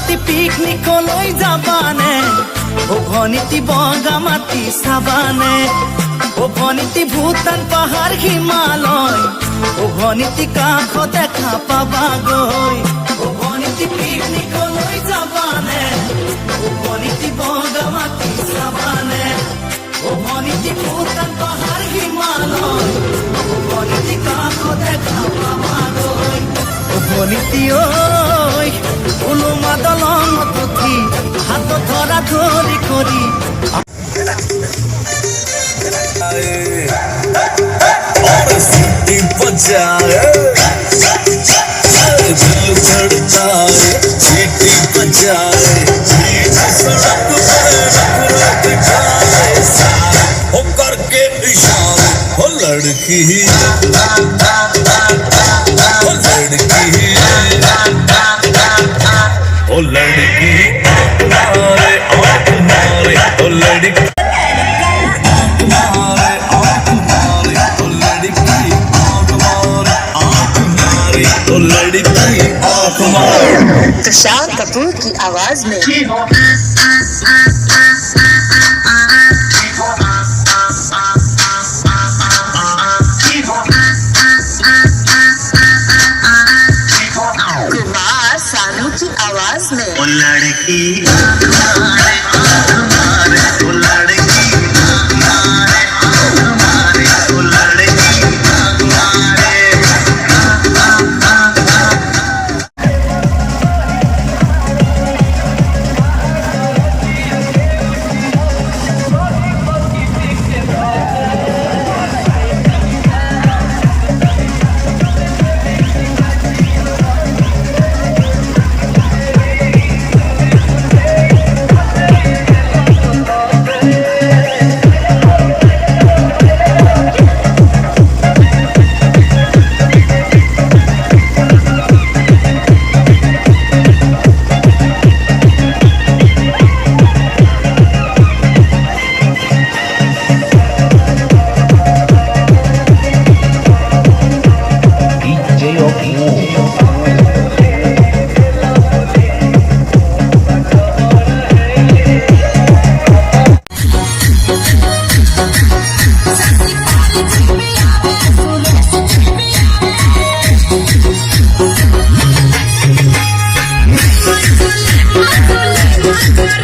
ৰাতি পিকনিকলৈ যাবানে ও ভনীতি বগামাটি চাবানে ও ভনীতি ভূটান পাহাৰ হিমালয় ও ভনীতি কাষ দেখা পাবাগৈ ও ভনীতি পিকনিকলৈ যাবানে ও ভনীতি বগামাটি চাবানে ও ভনীতি ভূটান পাহাৰ হিমালয় ও ভনীতি কাষ দেখা পাবাগৈ ও ভনীতি ঐ উলুমা দলঙত উঠি হাত ধৰা ধৰি কৰি सीटी बजाए दिल धड़का सीटी बजाए सड़क पर रख दिखाए हो करके इशारे हो लड़की हो लड़की हो लड़की मारे आँख मारे हो लड़की तुषार कपूर की आवाज में कुमार सानू की आवाज में लड़की Good.